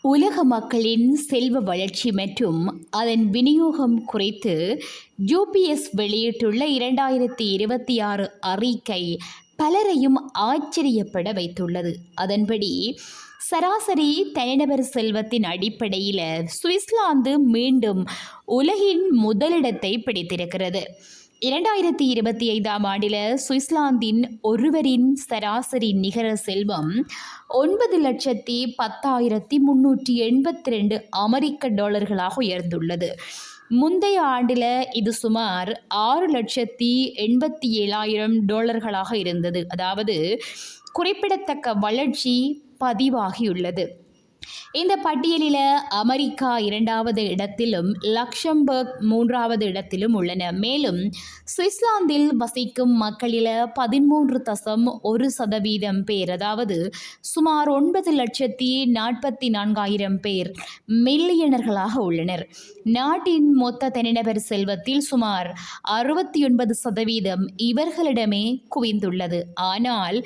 உலக மக்களின் செல்வ வளர்ச்சி மற்றும் அதன் விநியோகம் குறித்து யூபிஎஸ் வெளியிட்டுள்ள 2026 அறிக்கை பலரையும் ஆச்சரியப்பட வைத்துள்ளது. அதன்படி சராசரி தனிநபர் செல்வத்தின் அடிப்படையில் சுவிட்சர்லாந்து மீண்டும் உலகின் முதலிடத்தை பிடித்திருக்கிறது. 2025ஆம் ஆண்டில் சுவிட்சர்லாந்தின் ஒருவரின் சராசரி நிகர செல்வம் 9,10,382 அமெரிக்க டாலர்களாக உயர்ந்துள்ளது. முந்தைய ஆண்டில் இது சுமார் 6,87,000 டாலர்களாக இருந்தது. அதாவது குறிப்பிடத்தக்க வளர்ச்சி பதிவாகியுள்ளது. இந்த பட்டியலில் அமெரிக்கா 2வது இடத்திலும் லக்சம்பர்க் 3வது இடத்திலும் உள்ளன. மேலும் சுவிட்சர்லாந்தில் வசிக்கும் மக்களில் 13.1% பேர், அதாவது சுமார் 9,44,000 பேர் மில்லியனர்களாக உள்ளனர். நாட்டின் மொத்த தனிநபர் செல்வத்தில் சுமார் 69% இவர்களிடமே குவிந்துள்ளது. ஆனால்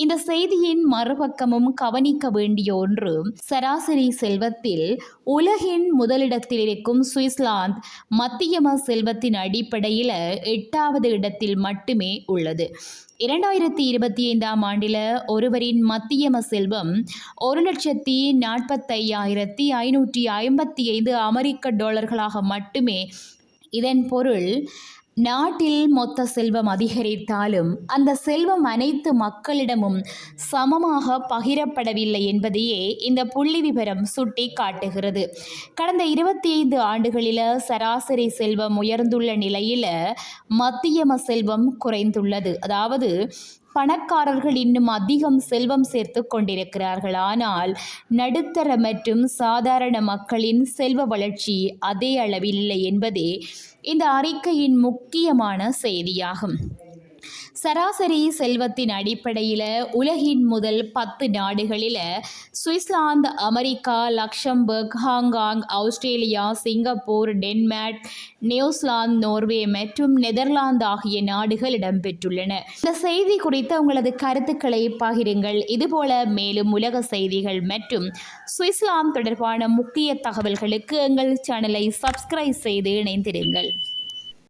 இந்த செய்தியின் மறுபக்கமும் கவனிக்க வேண்டிய ஒன்று, சராசரி செல்வத்தில் உலகின் முதலிடத்தில் இருக்கும் சுவிட்சர்லாந்து மத்தியம செல்வத்தின் அடிப்படையில் 8வது இடத்தில் மட்டுமே உள்ளது. 2025ஆம் ஆண்டில் ஒருவரின் மத்தியம செல்வம் 1,45,555 அமெரிக்க டாலர்களாக மட்டுமே. இதன் பொருள், நாட்டில் மொத்த செல்வம் அதிகரித்தாலும் அந்த செல்வம் அனைத்து மக்களிடமும் சமமாக பகிரப்படவில்லை என்பதையே இந்த புள்ளி விவரம் சுட்டி காட்டுகிறது. கடந்த 25 ஆண்டுகளில் சராசரி செல்வம் உயர்ந்துள்ள நிலையில் மத்தியம செல்வம் குறைந்துள்ளது. அதாவது பணக்காரர்கள் இன்னும் அதிகம் செல்வம் சேர்த்து கொண்டிருக்கிறார்கள். ஆனால் நடுத்தர மற்றும் சாதாரண மக்களின் செல்வ வளர்ச்சி அதே அளவில் இல்லை என்பதே இந்த அறிக்கையின் முக்கியமான செய்தியாகும். சராசரி செல்வத்தின் அடிப்படையில் உலகின் முதல் 10 நாடுகளில் Switzerland, America, Luxembourg, Hong Kong, Australia, Singapore, Denmark, New Zealand, Norway மற்றும் நெதர்லாந்து ஆகிய நாடுகள் இடம்பெற்றுள்ளன. இந்த செய்தி குறித்த உங்களது கருத்துக்களை பகிருங்கள். இதுபோல மேலும் உலக செய்திகள் மற்றும் சுவிட்சர்லாந்து தொடர்பான முக்கிய தகவல்களுக்கு எங்கள் சேனலை சப்ஸ்கிரைப் செய்து இணைந்திருங்கள்.